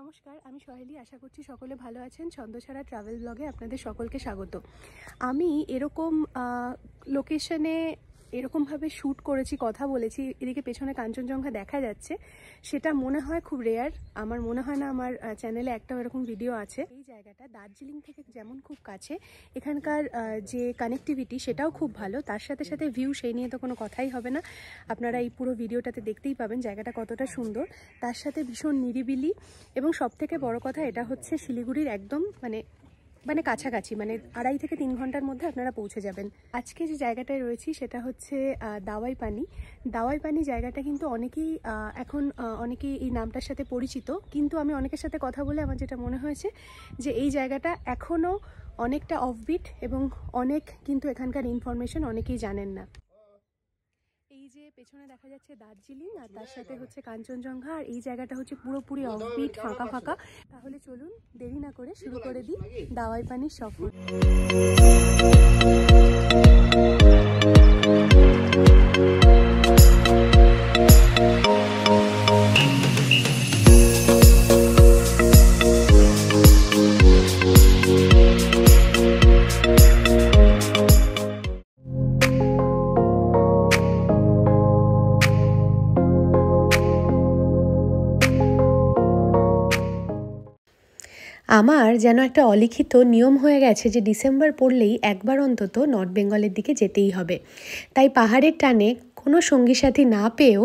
নমস্কার, আমি সহেলি। আশা করছি সকলে ভালো আছেন। ছন্দছাড়া ট্রাভেল ব্লগে আপনাদের সকলকে স্বাগত। আমি এরকম লোকেশনে এরকমভাবে শ্যুট করেছি, কথা বলেছি, এদিকে পেছনে কাঞ্চনজঙ্ঘা দেখা যাচ্ছে, সেটা মনে হয় খুব রেয়ার। আমার মনে হয় না আমার চ্যানেলে একটাও এরকম ভিডিও আছে। এই জায়গাটা দার্জিলিং থেকে যেমন খুব কাছে, এখানকার যে কানেক্টিভিটি সেটাও খুব ভালো, তার সাথে সাথে ভিউ সেই নিয়ে তো কোনো কথাই হবে না। আপনারা এই পুরো ভিডিওটাতে দেখতেই পাবেন জায়গাটা কতটা সুন্দর, তার সাথে ভীষণ নিরিবিলি, এবং সবথেকে বড় কথা এটা হচ্ছে শিলিগুড়ির একদম মানে কাছাকাছি, মানে 2.5 থেকে 3 ঘন্টার মধ্যে আপনারা পৌঁছে যাবেন। আজকে যে জায়গাটায় রয়েছি সেটা হচ্ছে দাওয়াই পানি। দাওয়াই পানি জায়গাটা কিন্তু অনেকেই এই নামটার সাথে পরিচিত, কিন্তু আমি অনেকের সাথে কথা বলে আমার যেটা মনে হয়েছে যে এই জায়গাটা এখনও অনেকটা অফবিট, এবং অনেক কিন্তু এখানকার ইনফরমেশন অনেকেই জানেন না। এই যে পেছনে দেখা যাচ্ছে দার্জিলিং, আর তার সাথে হচ্ছে কাঞ্চনজঙ্ঘা, আর এই জায়গাটা হচ্ছে পুরোপুরি অফবিট, ফাঁকা ফাঁকা। তাহলে চলুন দেরি না করে শুরু করে দিই দাওয়াই পানির সফর। আমার যেন একটা অলিখিত নিয়ম হয়ে গেছে যে ডিসেম্বর পড়লেই একবার অন্তত নর্থ বেঙ্গলের দিকে যেতেই হবে। তাই পাহাড়ের টানে কোনো সঙ্গী সাথী না পেয়েও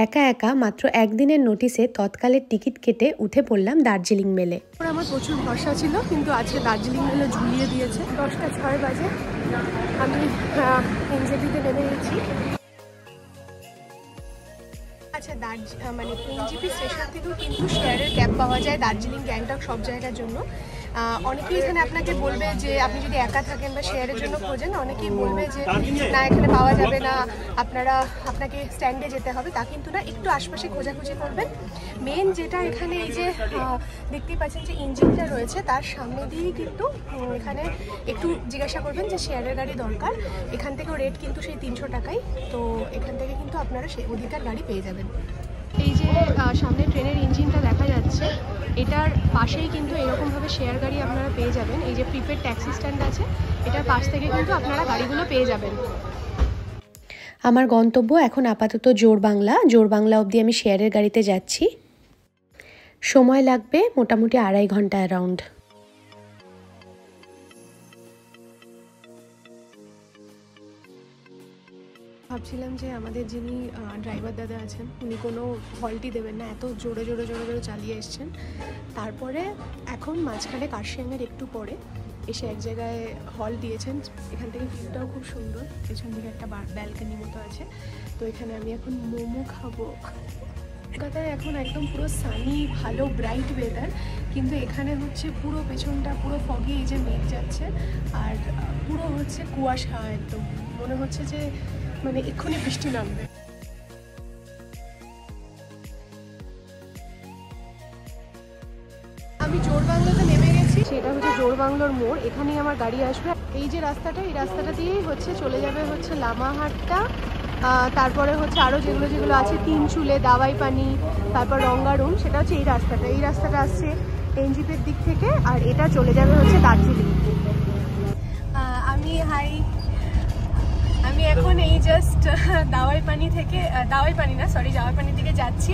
একা একা মাত্র একদিনের নোটিসে তৎকালের টিকিট কেটে উঠে পড়লাম দার্জিলিং মেলে। আমার প্রচুর ভরসা ছিল, কিন্তু আজকে দার্জিলিং মেলে ঝুলিয়ে দিয়েছে। 10টা 6 বাজে আমি এনজেপিতে নেমে গেছি। আচ্ছা, মানে এনজেপি স্টেশন থেকেও কিন্তু শেয়ারের ক্যাব পাওয়া যায় দার্জিলিং, গ্যাংটক সব জায়গার জন্য। অনেকেই এখানে আপনাকে বলবে যে আপনি যদি একা থাকেন বা শেয়ারের জন্য খোঁজেন, অনেকেই বলবে যে না এখানে পাওয়া যাবে না, আপনাকে স্ট্যান্ডে যেতে হবে। তা কিন্তু না, একটু আশপাশে খোঁজাখুঁজি করবেন। মেন যেটা এখানে এই যে দেখতেই পাচ্ছেন যে ইঞ্জিনটা রয়েছে, তার সামনে দিয়েই কিন্তু এখানে একটু জিজ্ঞাসা করবেন যে শেয়ারের গাড়ি দরকার। এখান থেকেও রেট কিন্তু সেই 300 টাকাই, তো এখান থেকে কিন্তু আপনারা সেই অধিকার গাড়ি পেয়ে যাবেন। এই যে সামনে ট্রেনের ইঞ্জিনটা দেখা যাচ্ছে, এটার পাশেই কিন্তু এরকমভাবে শেয়ার গাড়ি আপনারা পেয়ে যাবেন। এই যে প্রিপেড ট্যাক্সি স্ট্যান্ড আছে, এটার পাশ থেকে কিন্তু আপনারা গাড়িগুলো পেয়ে যাবেন। আমার গন্তব্য এখন আপাতত জোরবাংলা অবধি আমি শেয়ারের গাড়িতে যাচ্ছি। সময় লাগবে মোটামুটি 2.5 ঘন্টা অ্যারাউন্ড। ভাবছিলাম যে আমাদের যিনি ড্রাইভার দাদা আছেন উনি কোনো হল্টই দেবেন না, এত জোরে জোরে জোরে জোরে চালিয়ে এসছেন। তারপরে এখন মাঝখানে কার্শিয়াংয়ের একটু পরে এসে এক জায়গায় হল দিয়েছেন। এখান থেকে ভিউটাও খুব সুন্দর, পেছন দিকে একটা ব্যালকনি মতো আছে। তো এখানে আমি এখন মোমো খাবো। কলকাতায় এখন একদম পুরো সানি, ভালো ব্রাইট ওয়েদার, কিন্তু এখানে হচ্ছে পুরো পেছনটা পুরো ফগি, এই যে মেঘ যাচ্ছে, আর পুরো হচ্ছে কুয়াশা। একদম মনে হচ্ছে যে মানে এক্ষুনি বৃষ্টি নামবে। আমি জোরবাংলাতে নেমে গেছি, সেটা হচ্ছে জোরবাংলার মোড়, এখানেই আমার গাড়ি আসবে। এই যে রাস্তাটা, এই রাস্তাটা দিয়েই হচ্ছে চলে যাবে হচ্ছে লামাহাটটা, তারপরে হচ্ছে আরও যেগুলো আছে, তিনচুলে, দাওয়াই পানি, তারপর রঙ্গারুম, সেটা হচ্ছে এই রাস্তাটা আসছে এনজিপির দিক থেকে, আর এটা চলে যাবে হচ্ছে দার্জিলিং। আমি এখন এই জাস্ট দাওয়াই পানির দিকে যাচ্ছি।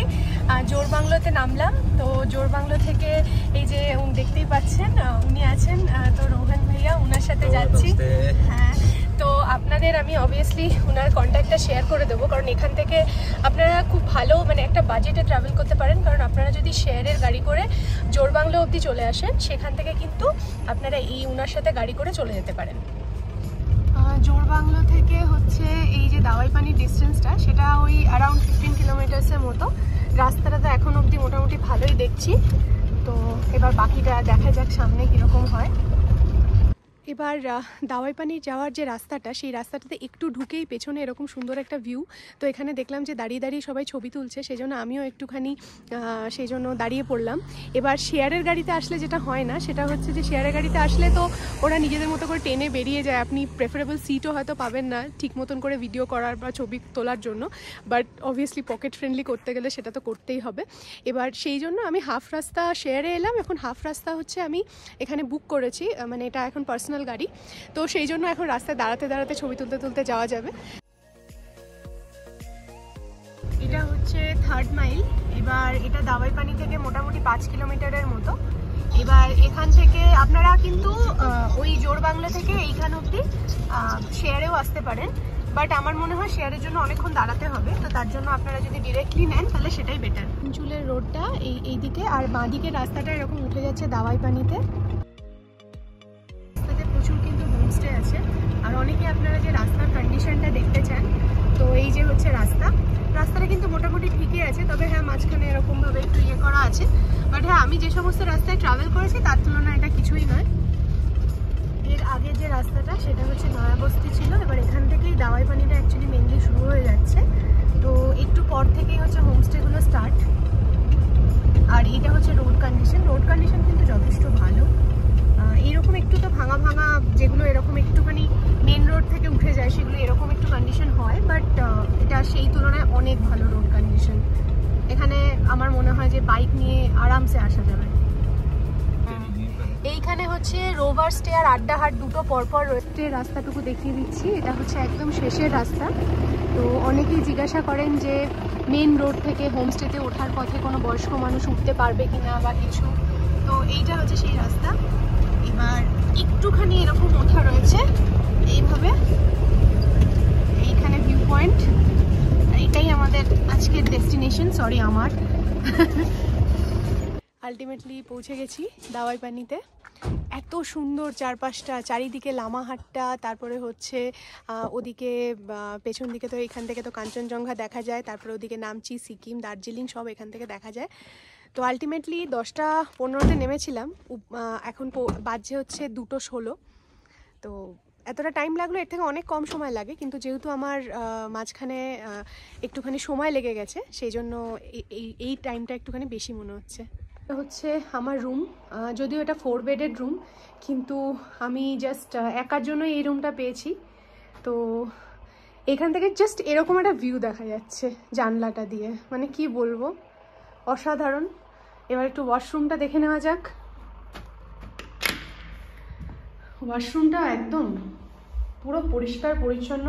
জোরবাংলাতে নামলাম। তো জোরবাংলা থেকে এই যে দেখতেই পাচ্ছেন উনি আছেন, তো রোহন ভাইয়া, ওনার সাথে যাচ্ছি। হ্যাঁ, তো আপনাদের আমি অবভিয়াসলি ওনার কন্ট্যাক্টটা শেয়ার করে দেবো, কারণ এখান থেকে আপনারা খুব ভালো মানে একটা বাজেটে ট্রাভেল করতে পারেন। কারণ আপনারা যদি শেয়ারের গাড়ি করে জোরবাংলা অবধি চলে আসেন, সেখান থেকে কিন্তু আপনারা ওনার সাথে গাড়ি করে চলে যেতে পারেন। জোরবাংলা থেকে হচ্ছে এই যে দাওয়াই পানির ডিস্টেন্সটা, সেটা ওই অ্যারাউন্ড 15 কিলোমিটার্সের মতো। রাস্তাটা তো এখন অবধি মোটামুটি ভালোই দেখছি, তো এবার বাকিটা দেখা যাক সামনে কীরকম হয়। এবার দাওয়াই পানি যাওয়ার যে রাস্তাটা, সেই রাস্তাটাতে একটু ঢুকেই পেছনে এরকম সুন্দর একটা ভিউ। তো এখানে দেখলাম যে দাঁড়িয়ে দাঁড়িয়ে সবাই ছবি তুলছে, সেই জন্য আমিও একটুখানি সেই জন্য দাঁড়িয়ে পড়লাম। এবার শেয়ারের গাড়িতে আসলে যেটা হয় না, সেটা হচ্ছে যে শেয়ারের গাড়িতে আসলে তো ওরা নিজেদের মতো করে টেনে বেরিয়ে যায়, আপনি প্রেফারেবল সিটও হয়তো পাবেন না ঠিক মতন করে ভিডিও করার বা ছবি তোলার জন্য, বাট অবভিয়াসলি পকেট ফ্রেন্ডলি করতে গেলে সেটা তো করতেই হবে। এবার সেই জন্য আমি হাফ রাস্তা শেয়ারে এলাম, এখন হাফ রাস্তা হচ্ছে আমি এখানে বুক করেছি, মানে এটা এখন পার্সোনাল গাড়ি, তো সেই জন্য এখন রাস্তায় দাঁড়াতে দাঁড়াতে ছবি তুলতে তুলতে যাওয়া যাবে। এটা হচ্ছে 3rd মাইল। এবার এটা দাওয়াই পানি থেকে মোটামুটি 5 কিলোমিটারের মতো। এবার এখান থেকে আপনারা কিন্তু ওই জোরবাংলা থেকে এইখান অবধি শেয়ারেও আসতে পারেন, বাট আমার মনে হয় শেয়ারের জন্য অনেকক্ষণ দাঁড়াতে হবে, তো তার জন্য আপনারা যদি ডিরেক্টলি নেন তাহলে সেটাই বেটার। চুলের রোডটা এই দিকে, আর বাঁ দিকের রাস্তাটা এরকম উঠে যাচ্ছে দাওয়াই পানিতে। রাস্তাতে প্রচুর কিন্তু হোমস্টে আছে, আর অনেকে আপনারা যে রাস্তার কন্ডিশনটা দেখতে চান, তো এই যে হচ্ছে রাস্তাটা কিন্তু মোটামুটি ঠিকই আছে, তবে হ্যাঁ মাঝখানে এরকমভাবে একটু ইয়ে করা আছে, বাট হ্যাঁ আমি যে সমস্ত রাস্তায় ট্রাভেল করেছি তার তুলনায় এটা কিছুই নয়। এর আগে যে রাস্তাটা সেটা হচ্ছে নয়াবস্তি ছিল, এবার এখান থেকেই দাওয়াই পানিটা অ্যাকচুয়ালি মেনলি শুরু হয়ে যাচ্ছে, তো একটু পর থেকেই হচ্ছে হোমস্টেগুলো স্টার্ট। আর এইটা হচ্ছে রোড কন্ডিশন কিন্তু যথেষ্ট ভালো। এইরকম একটু তো ভাঙা ভাঙা যেগুলো এরকম একটুখানি মেন রোড থেকে উঠে যায় সেগুলো এরকম একটু কন্ডিশন হয়, বাট এটা সেই তুলনায় অনেক ভালো রোড কন্ডিশন। এখানে আমার মনে হয় যে বাইক নিয়ে আরামসে আসা যাবে। এইখানে হচ্ছে রোভার স্টে আর আড্ডাহাট দুটো পরপর রয়েছে। রাস্তাটুকু দেখিয়ে দিচ্ছি, এটা হচ্ছে একদম শেষের রাস্তা। তো অনেকেই জিজ্ঞাসা করেন যে মেন রোড থেকে হোমস্টেতে ওঠার পথে কোনো বয়স্ক মানুষ উঠতে পারবে কিনা বা কিছু, তো এইটা হচ্ছে সেই রাস্তা। এবার একটুখানি এরকম ওঠা রয়েছে এইভাবে, এইখানে ভিউ পয়েন্ট, এটাই আমাদের আজকের ডেস্টিনেশন, সরি আমার। আলটিমেটলি পৌঁছে গেছি দাওয়াই পানিতে। এত সুন্দর চারপাশটা, চারিদিকে লামাহাটটা, তারপরে হচ্ছে ওদিকে পেছন দিকে তো এখান থেকে তো কাঞ্চনজঙ্ঘা দেখা যায়, তারপরে ওদিকে নামচি, সিকিম, দার্জিলিং সব এখান থেকে দেখা যায়। তো আলটিমেটলি 10টা 15তে নেমেছিলাম, এখন বাজে হচ্ছে 2:16। তো এতটা টাইম লাগলো, এর থেকে অনেক কম সময় লাগে, কিন্তু যেহেতু আমার মাঝখানে একটুখানি সময় লেগে গেছে সেই জন্য এই টাইমটা একটুখানি বেশি মনে হচ্ছে। হচ্ছে আমার রুম, যদিও এটা 4 বেডের রুম, কিন্তু আমি জাস্ট একার জন্য এই রুমটা পেয়েছি। তো এখান থেকে জাস্ট এরকম একটা ভিউ দেখা যাচ্ছে জানলাটা দিয়ে, মানে কি বলবো, অসাধারণ। এবার একটু ওয়াশরুমটা দেখে নেওয়া যাক। ওয়াশরুমটা একদম পুরো পরিষ্কার পরিচ্ছন্ন,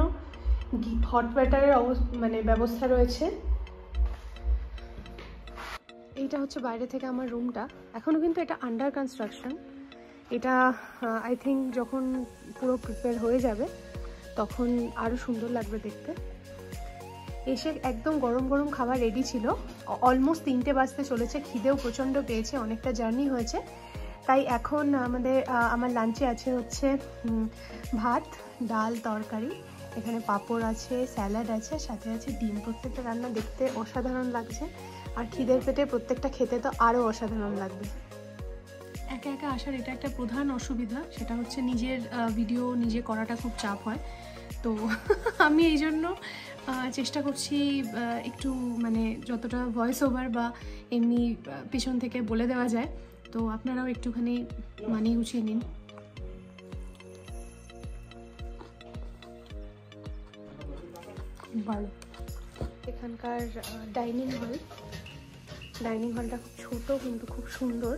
হট ওয়াটারের মানে ব্যবস্থা রয়েছে। এইটা হচ্ছে বাইরে থেকে আমার রুমটা, এখনও কিন্তু এটা আন্ডার কনস্ট্রাকশন। এটা আই থিঙ্ক যখন পুরো প্রিপেয়ার হয়ে যাবে তখন আরও সুন্দর লাগবে দেখতে। এসে একদম গরম গরম খাবার রেডি ছিল, অলমোস্ট 3টে বাজতে চলেছে, খিদেও প্রচণ্ড পেয়েছে, অনেকটা জার্নি হয়েছে, তাই এখন আমার লাঞ্চে আছে হচ্ছে ভাত, ডাল, তরকারি, এখানে পাঁপড় আছে, স্যালাড আছে, সাথে আছে ডিম। প্রত্যেকটা রান্না দেখতে অসাধারণ লাগছে, আর খিদের পেটে প্রত্যেকটা খেতে তো আরও অসাধারণ লাগবে। একা একা আসার এটা একটা প্রধান অসুবিধা, সেটা হচ্ছে নিজের ভিডিও নিজে করাটা খুব চাপ হয়। তো আমি এই জন্য চেষ্টা করছি একটু মানে যতটা ভয়েস ওভার বা এমনি পেছন থেকে বলে দেওয়া যায়, তো আপনারাও একটুখানি মানিয়ে গুছিয়ে নিন। ভালো এখানকার ডাইনিং হলটা খুব ছোট কিন্তু খুব সুন্দর।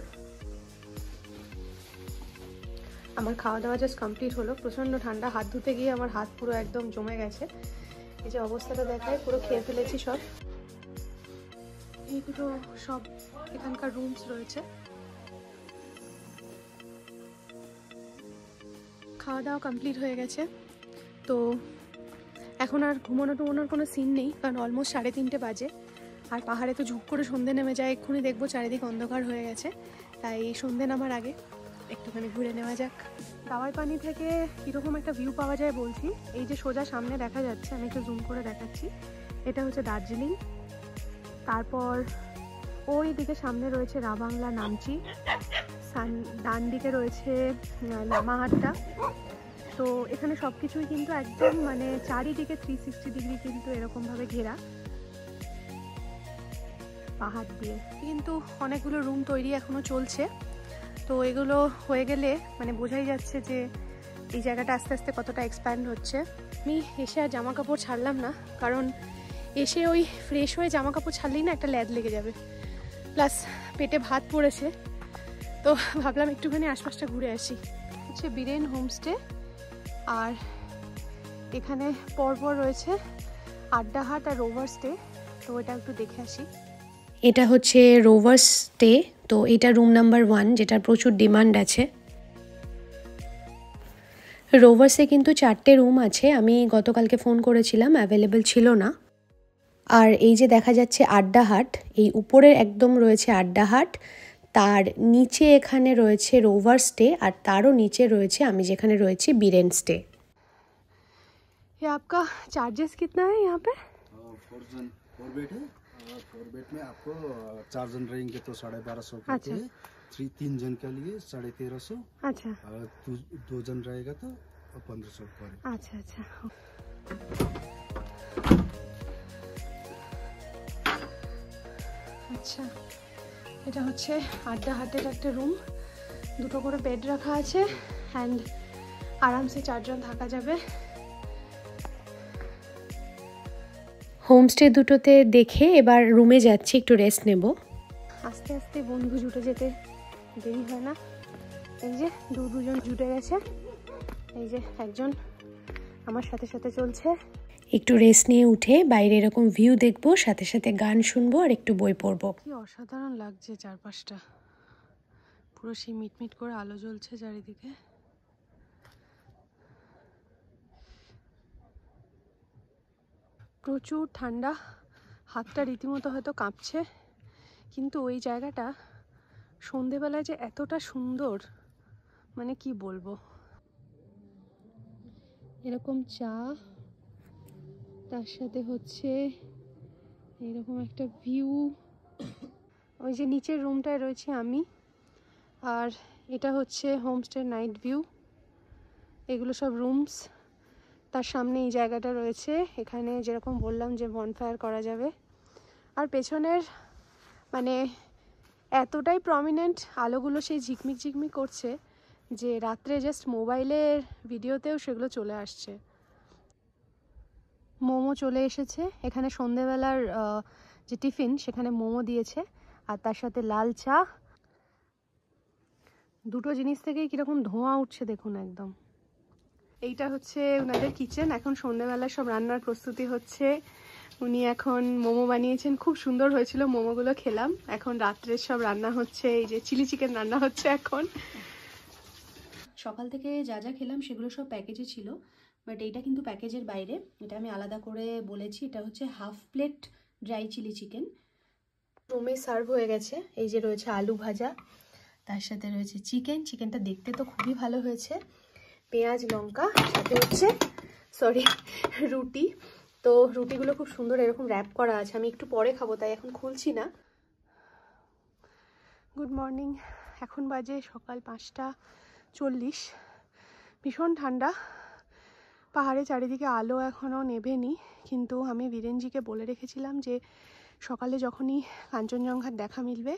আমার খাওয়া দাওয়া জাস্ট কমপ্লিট হলো, প্রচণ্ড ঠান্ডা, হাত ধুতে গিয়ে আমার হাত পুরো একদম জমে গেছে। এই যে অবস্থাটা দেখায়, পুরো খেয়ে ফেলেছি সব। এইগুলো সব এখানকার রুমস রয়েছে। খাওয়া দাওয়া কমপ্লিট হয়ে গেছে, তো এখন আর ঘুমানোর কোনো সিন নেই, কারণ অলমোস্ট 3:30 বাজে, আর পাহাড়ে তো ঝুপ করে সন্ধে নেমে যায়, এক্ষুনি দেখবো চারিদিক অন্ধকার হয়ে গেছে, তাই সন্ধে নামার আগে একটুখানি ঘুরে নেওয়া যাক। দাওয়াই পানি থেকে কীরকম একটা ভিউ পাওয়া যায় বলছি। এই যে সোজা সামনে দেখা যাচ্ছে, আমি একটু জুম করে দেখাচ্ছি, এটা হচ্ছে দার্জিলিং। তারপর ওই দিকে সামনে রয়েছে রাবাংলা, নামচি, ডান দিকে রয়েছে লামাহাটটা। তো এখানে সব কিছুই কিন্তু একদম মানে চারিদিকে 360 ডিগ্রি কিন্তু এরকমভাবে ঘেরা পাহাড় দিয়ে। কিন্তু অনেকগুলো রুম তৈরি এখনো চলছে, তো এগুলো হয়ে গেলে মানে বোঝাই যাচ্ছে যে এই জায়গাটা আস্তে আস্তে কতটা এক্সপ্যান্ড হচ্ছে। আমি এসে আর জামা কাপড় ছাড়লাম না, কারণ এসে ওই ফ্রেশ হয়ে জামা কাপড় ছাড়লেই না একটা ল্যাদ লেগে যাবে, প্লাস পেটে ভাত পড়েছে, তো ভাবলাম একটুখানি আশপাশটা ঘুরে আসি। হচ্ছে বীরেন হোমস্টে, আর এখানে পরপর রয়েছে আড্ডাহাট আর রোভার স্টে, তো এটা একটু দেখে আসি। এটা হচ্ছে রোভার স্টে, তো এটা রুম নাম্বার 1, যেটার প্রচুর ডিমান্ড আছে। রোভার্সে কিন্তু 4টে রুম আছে, আমি গতকালকে ফোন করেছিলাম, অ্যাভেলেবেল ছিল না। আর এই যে দেখা যাচ্ছে আড্ডাহাট, এই উপরের একদম রয়েছে আড্ডাহাট, তার নিচে এখানে রয়েছে রোভার স্টে, আর তারও নিচে রয়েছে আমি যেখানে রয়েছি বীরেন স্টে। ये आपका चार्जेस कितना है यहाँ पे? 4 बेड है, 4 बेड में आपको 4 जन रहेंगे तो 1250 करते हैं। 3 जन के लिए 1350। अच्छा, 2 जन रहेगा तो 1500 पड़ेगा। अच्छा अच्छा। আচ্ছা, এটা হচ্ছে আড্ডাহাটের একটা রুম, 2টো করে বেড রাখা আছে, অ্যান্ড আরামসে 4 জন থাকা যাবে। হোমস্টে দুটোতে দেখে এবার রুমে যাচ্ছি, একটু রেস্ট নেব। আস্তে আস্তে বন্ধু জুটে যেতে দেরি হয় না। এই যে দুজন জুটে গেছে, এই যে একজন আমার সাথে সাথে চলছে। একটু রেস্ট নিয়ে উঠে বাইরে এরকম ভিউ দেখবো, সাথে সাথে গান শুনবো আর একটু বই পড়বো। কি অসাধারণ লাগছে চারপাশটা, পুরো সেই মিটমিট করে আলো জ্বলছে চারিদিকে। প্রচুর ঠান্ডা, হাতটা রীতিমতো হয়তো কাঁপছে, কিন্তু ওই জায়গাটা সন্ধেবেলায় যে এতটা সুন্দর মানে কি বলবো। এরকম চা, তার সাথে হচ্ছে এরকম একটা ভিউ। ওই যে নিচের রুমটায় রয়েছে আমি, আর এটা হচ্ছে হোমস্টের নাইট ভিউ। এগুলো সব রুমস, তার সামনে এই জায়গাটা রয়েছে, এখানে যেরকম বললাম যে বনফায়ার করা যাবে। আর পেছনের মানে এতটাই প্রমিনেন্ট আলোগুলো সেই ঝিকমিক ঝিকমিক করছে যে রাত্রে জাস্ট মোবাইলের ভিডিওতেও সেগুলো চলে আসছে। মোমো চলে এসেছে, এখানে সন্ধেবেলার যে টিফিন সেখানে মোমো দিয়েছে, আর তার সাথে লাল চা। দুটো জিনিস থেকেই কীরকম ধোঁয়া উঠছে দেখুন একদম। এইটা হচ্ছে ওনাদের কিচেন, এখন সন্ধেবেলা সব রান্নার প্রস্তুতি হচ্ছে। উনি এখন মোমো বানিয়েছেন, খুব সুন্দর হয়েছিল মোমোগুলো, খেলাম। এখন রাত্রের সব রান্না হচ্ছে, এই যে চিলি চিকেন রান্না হচ্ছে এখন। সকাল থেকে যা যা খেলাম সেগুলো সব প্যাকেজে ছিল, বাট এইটা কিন্তু প্যাকেজের বাইরে, এটা আমি আলাদা করে বলেছি। এটা হচ্ছে half plate dry chilli chicken, রুমে সার্ভ হয়ে গেছে। এই যে রয়েছে আলু ভাজা, তার সাথে রয়েছে চিকেনটা দেখতে তো খুবই ভালো হয়েছে, পেঁয়াজ লঙ্কা, সাথে হচ্ছে রুটি। তো রুটিগুলো খুব সুন্দর এরকম র্যাপ করা আছে, আমি একটু পরে খাবো তাই এখন খুলছি না। গুড মর্নিং, এখন বাজে সকাল 5:40, ভীষণ ঠান্ডা। পাহাড়ে চারিদিকে আলো এখনও নেভেনি, কিন্তু আমি বীরেনজিকে বলে রেখেছিলাম যে সকালে যখনই কাঞ্চনজঙ্ঘার দেখা মিলবে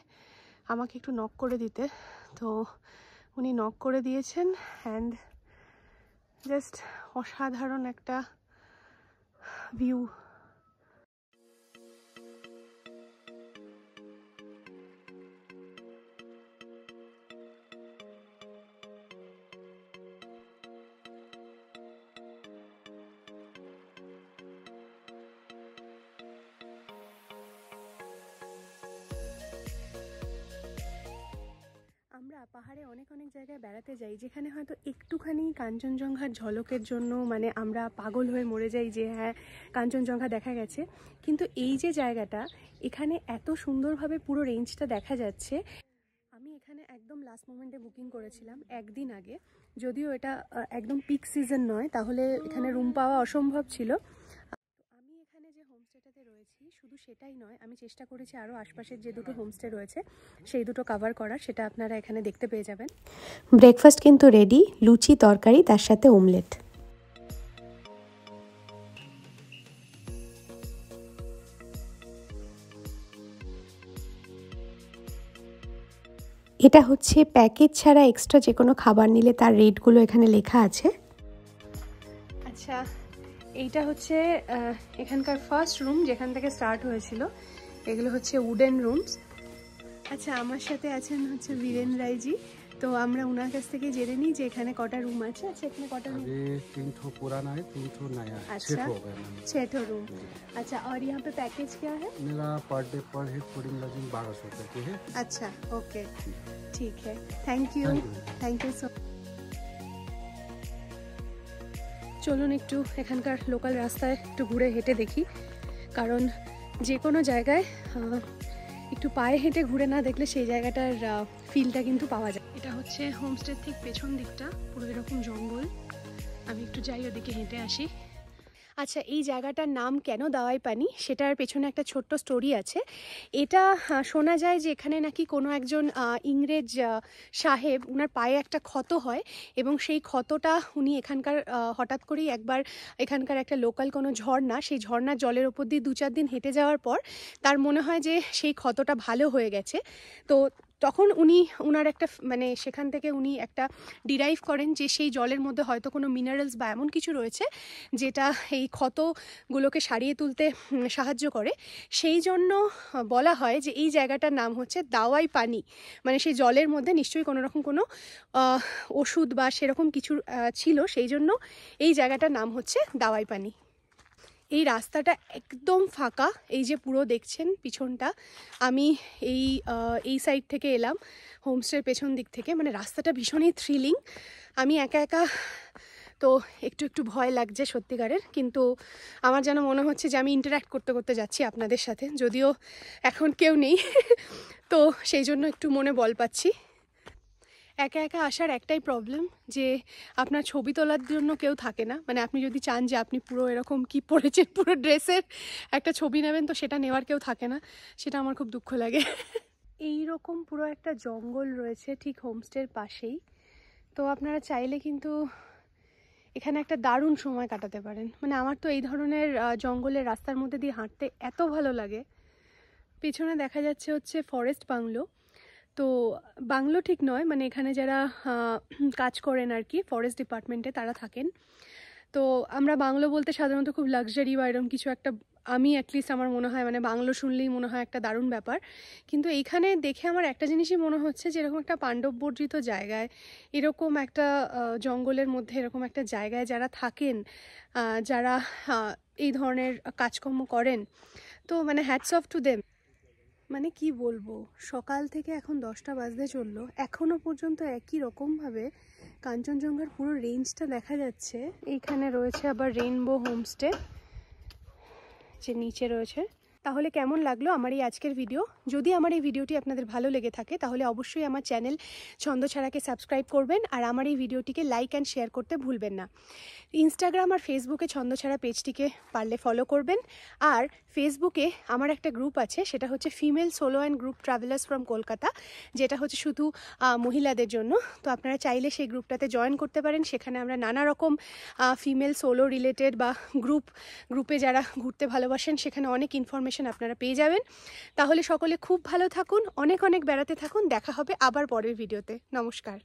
আমাকে একটু নক করে দিতে, তো উনি নক করে দিয়েছেন। অ্যান্ড জাস্ট অসাধারণ একটা ভিউ। আমরা পাহাড়ে অনেক জায়গায় বেড়াতে যাই যেখানে হয়তো একটুখানি কাঞ্চনজঙ্ঘার ঝলকের জন্য মানে আমরা পাগল হয়ে মরে যাই যে হ্যাঁ কাঞ্চনজঙ্ঘা দেখা গেছে, কিন্তু এই যে জায়গাটা, এখানে এত সুন্দরভাবে পুরো রেঞ্জটা দেখা যাচ্ছে। আমি এখানে একদম লাস্ট মোমেন্টে বুকিং করেছিলাম একদিন আগে, যদিও এটা একদম পিক সিজন নয়, তাহলে এখানে রুম পাওয়া অসম্ভব ছিল। আমি এখানে যে হোমস্টেটাতে রয়েছি শুধু সেটাই নয়, আমি চেষ্টা করেছি আরও আশপাশের যে দুটো হোমস্টে রয়েছে সেই দুটো কভার করার, সেটা আপনারা এখানে দেখতে পেয়ে যাবেন। ব্রেকফাস্ট কিন্তু রেডি, লুচি তরকারি তার সাথে অমলেট। এটা হচ্ছে প্যাকেজ ছাড়া এক্সট্রা যে কোনো খাবার নিলে তার রেটগুলো এখানে লেখা আছে। আচ্ছা, এইটা হচ্ছে এখানকার ফার্স্ট রুম যেখান থেকে স্টার্ট হয়েছিল। এগুলো হচ্ছে উডেন রুমস। আচ্ছা, আমার সাথে আছেন হচ্ছে বীরেন রায়জি, তো আমরা ওনার কাছ থেকে জেনে নিই যে এখানে কটা রুম আছে। আচ্ছা, এখানে কটা রুম? अभी 3 ठो पुराना है, 3 ठो नया है, अच्छा, 6 ठो हो गया मैम। 6 ठो रूम। अच्छा, और यहाँ पे पैकेज क्या है? मेरा पर डे पर हेड फूडिंग लॉजिंग 1200 रुपये की है। अच्छा, ओके, ठीक है, thank you, thank you so. চলুন একটু এখানকার লোকাল রাস্তায় একটু ঘুরে হেঁটে দেখি, কারণ যে কোনো জায়গায় একটু পায়ে হেঁটে ঘুরে না দেখলে সেই জায়গাটার ফিলটা কিন্তু পাওয়া যায়। এটা হচ্ছে হোমস্টের ঠিক পেছন দিকটা, পুরো এরকম জঙ্গল। আমি একটু যাই ওদিকে হেঁটে আসি। আচ্ছা, এই জায়গাটার নাম কেন দাওয়াই পানি, সেটার পেছনে একটা ছোট্ট স্টোরি আছে। এটা শোনা যায় যে এখানে নাকি কোনো একজন ইংরেজ সাহেব, ওনার পায়ে একটা ক্ষত হয় এবং সেই ক্ষতটা উনি এখানকার হঠাৎ করেই একবার এখানকার একটা লোকাল কোনো ঝর্ণা, সেই ঝর্ণার জলের ওপর দিয়ে 2-4 দিন হেঁটে যাওয়ার পর তার মনে হয় যে সেই ক্ষতটা ভালো হয়ে গেছে। তো তখন উনি ওনার একটা মানে সেখান থেকে উনি একটা ডিরাইভ করেন যে সেই জলের মধ্যে হয়তো কোনো মিনারেলস বা এমন কিছু রয়েছে যেটা এই ক্ষতগুলোকে সারিয়ে তুলতে সাহায্য করে। সেই জন্য বলা হয় যে এই জায়গাটার নাম হচ্ছে দাওয়াই পানি, মানে সেই জলের মধ্যে নিশ্চয়ই কোনো রকম কোনো ওষুধ বা সেরকম কিছু ছিল, সেই জন্য এই জায়গাটার নাম হচ্ছে দাওয়াই পানি। এই রাস্তাটা একদম ফাঁকা, এই যে পুরো দেখছেন পিছনটা, আমি এই সাইড থেকে এলাম হোমস্টের পেছন দিক থেকে, মানে রাস্তাটা ভীষণই থ্রিলিং। আমি একা একা তো একটু ভয় লাগছে সত্যিকারের, কিন্তু আমার যেন মনে হচ্ছে যে আমি ইন্টারাক্ট করতে করতে যাচ্ছি আপনাদের সাথে, যদিও এখন কেউ নেই তো সেই জন্য একটু মনে বল পাচ্ছি। একা একা আসার একটাই প্রবলেম যে আপনার ছবি তোলার জন্য কেউ থাকে না, মানে আপনি যদি চান যে আপনি পুরো এরকম কি পরেছেন পুরো ড্রেসের একটা ছবি নেবেন, তো সেটা নেওয়ার কেউ থাকে না, সেটা আমার খুব দুঃখ লাগে। এই রকম পুরো একটা জঙ্গল রয়েছে ঠিক হোমস্টের পাশেই, তো আপনারা চাইলে কিন্তু এখানে একটা দারুণ সময় কাটাতে পারেন। মানে আমার তো এই ধরনের জঙ্গলের রাস্তার মধ্যে দিয়ে হাঁটতে এত ভালো লাগে। পেছনে দেখা যাচ্ছে হচ্ছে ফরেস্ট বাংলো, তো বাংলো ঠিক নয়, মানে এখানে যারা কাজ করেন আর কি ফরেস্ট ডিপার্টমেন্টে তারা থাকেন। তো আমরা বাংলো বলতে সাধারণত খুব লাক্সারি বা এরকম কিছু একটা, আমি অ্যাটলিস্ট আমার মনে হয় মানে বাংলো শুনলেই মনে হয় একটা দারুণ ব্যাপার, কিন্তু এইখানে দেখে আমার একটা জিনিসই মনে হচ্ছে যে এরকম একটা পাণ্ডব বর্জিত জায়গায়, এরকম একটা জঙ্গলের মধ্যে এরকম একটা জায়গায় যারা থাকেন, যারা এই ধরনের কাজকর্ম করেন, তো মানে হ্যাটস অফ টু দেম। মানে কি বলবো, সকাল থেকে এখন 10টা বাজতে চললো, এখনো পর্যন্ত একই রকমভাবে কাঞ্চনজঙ্ঘার পুরো রেঞ্জটা দেখা যাচ্ছে। এইখানে রয়েছে আবার রেইনবো হোমস্টে যে নিচে রয়েছে। তাহলে কেমন লাগলো আমার এই আজকের ভিডিও? যদি আমার এই ভিডিওটি আপনাদের ভালো লেগে থাকে তাহলে অবশ্যই আমার চ্যানেল ছন্দছাড়াকে সাবস্ক্রাইব করবেন, আর আমার এই ভিডিওটিকে লাইক অ্যান্ড শেয়ার করতে ভুলবেন না। ইনস্টাগ্রাম আর ফেসবুকে ছন্দছাড়া পেজটিকে পারলে ফলো করবেন, আর ফেসবুকে আমার একটা গ্রুপ আছে, সেটা হচ্ছে female solo and group travellers from Kolkata, যেটা হচ্ছে শুধু মহিলাদের জন্য। তো আপনারা চাইলে সেই গ্রুপটাতে জয়েন করতে পারেন। সেখানে আমরা নানা রকম ফিমেল সোলো রিলেটেড বা গ্রুপে যারা ঘুরতে ভালোবাসেন সেখানে অনেক ইনফরমেশন আপনারা পেয়ে যাবেন। তাহলে সকলে খুব ভালো থাকুন, অনেক অনেক বেড়াতে থাকুন। দেখা হবে আবার পরের ভিডিওতে। নমস্কার।